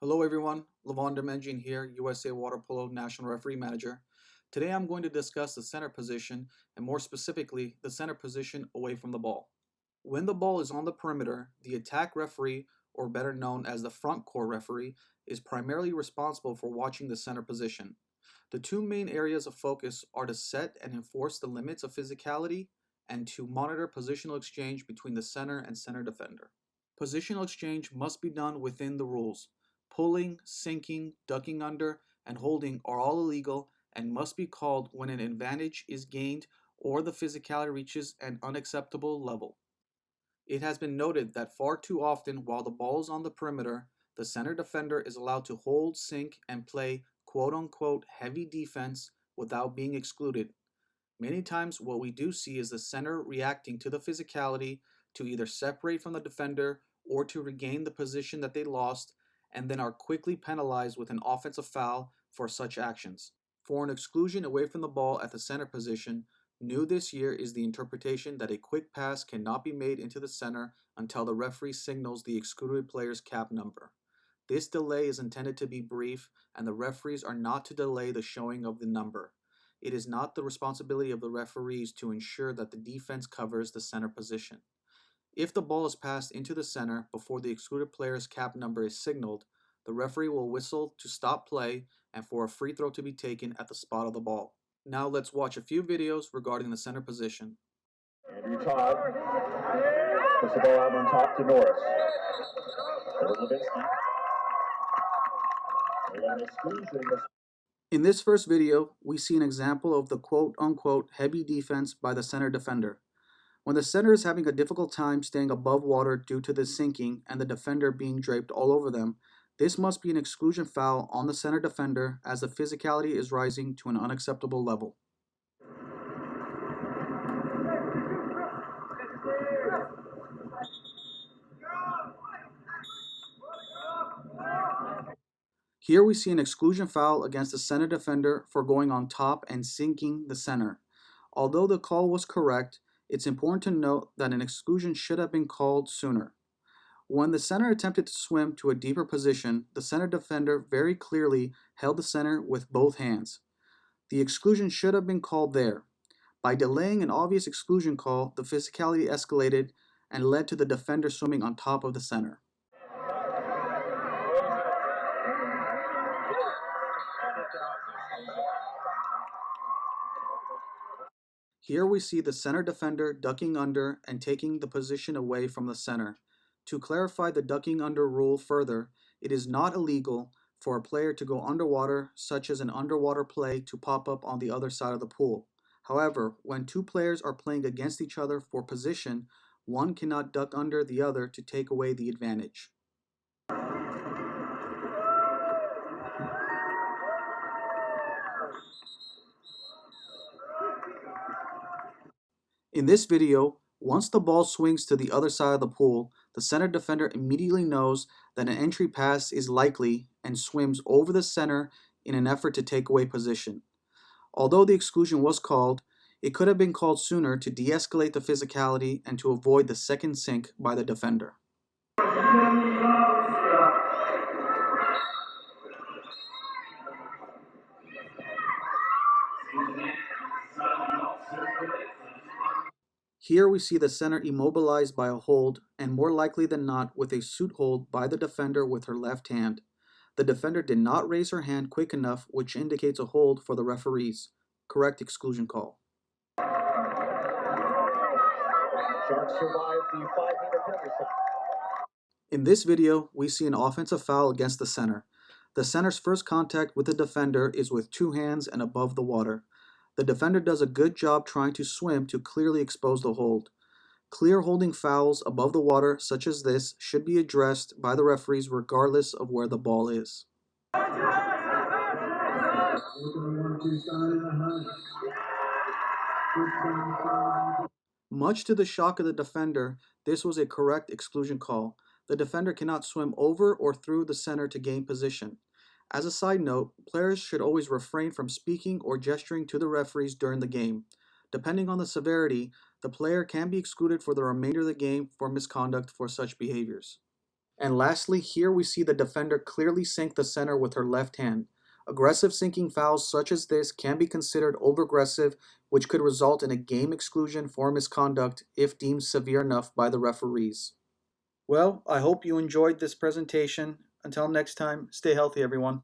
Hello everyone, Levon Dermendjian here, USA Water Polo National Referee Manager. Today I'm going to discuss the center position, and more specifically, the center position away from the ball. When the ball is on the perimeter, the attack referee, or better known as the front court referee, is primarily responsible for watching the center position. The two main areas of focus are to set and enforce the limits of physicality and to monitor positional exchange between the center and center defender. Positional exchange must be done within the rules. Pulling, sinking, ducking under, and holding are all illegal and must be called when an advantage is gained or the physicality reaches an unacceptable level. It has been noted that far too often while the ball is on the perimeter, the center defender is allowed to hold, sink, and play quote-unquote heavy defense without being excluded. Many times what we do see is the center reacting to the physicality to either separate from the defender or to regain the position that they lost, and then are quickly penalized with an offensive foul for such actions. For an exclusion away from the ball at the center position, new this year is the interpretation that a quick pass cannot be made into the center until the referee signals the excluded player's cap number. This delay is intended to be brief, and the referees are not to delay the showing of the number. It is not the responsibility of the referees to ensure that the defense covers the center position. If the ball is passed into the center before the excluded player's cap number is signaled, the referee will whistle to stop play and for a free throw to be taken at the spot of the ball. Now let's watch a few videos regarding the center position. Andrew Todd puts the ball out on top to Norris. In this first video, we see an example of the quote-unquote heavy defense by the center defender. When the center is having a difficult time staying above water due to the sinking and the defender being draped all over them, this must be an exclusion foul on the center defender as the physicality is rising to an unacceptable level. Here we see an exclusion foul against the center defender for going on top and sinking the center. Although the call was correct, it's important to note that an exclusion should have been called sooner. When the center attempted to swim to a deeper position, the center defender very clearly held the center with both hands. The exclusion should have been called there. By delaying an obvious exclusion call, the physicality escalated and led to the defender swimming on top of the center. Here we see the center defender ducking under and taking the position away from the center. To clarify the ducking under rule further, it is not illegal for a player to go underwater, such as an underwater play, to pop up on the other side of the pool. However, when two players are playing against each other for position, one cannot duck under the other to take away the advantage. In this video, once the ball swings to the other side of the pool, the center defender immediately knows that an entry pass is likely and swims over the center in an effort to take away position. Although the exclusion was called, it could have been called sooner to de-escalate the physicality and to avoid the second sink by the defender. Here we see the center immobilized by a hold, and more likely than not with a suit hold by the defender with her left hand. The defender did not raise her hand quick enough, which indicates a hold for the referees. Correct exclusion call. Sharks survived the 5-minute penalty. In this video, we see an offensive foul against the center. The center's first contact with the defender is with two hands and above the water. The defender does a good job trying to swim to clearly expose the hold. Clear holding fouls above the water, such as this, should be addressed by the referees regardless of where the ball is. Much to the shock of the defender, this was a correct exclusion call. The defender cannot swim over or through the center to gain position. As a side note, players should always refrain from speaking or gesturing to the referees during the game. Depending on the severity, the player can be excluded for the remainder of the game for misconduct for such behaviors. And lastly, here we see the defender clearly sink the center with her left hand. Aggressive sinking fouls such as this can be considered overaggressive, which could result in a game exclusion for misconduct if deemed severe enough by the referees. Well, I hope you enjoyed this presentation. Until next time, stay healthy, everyone.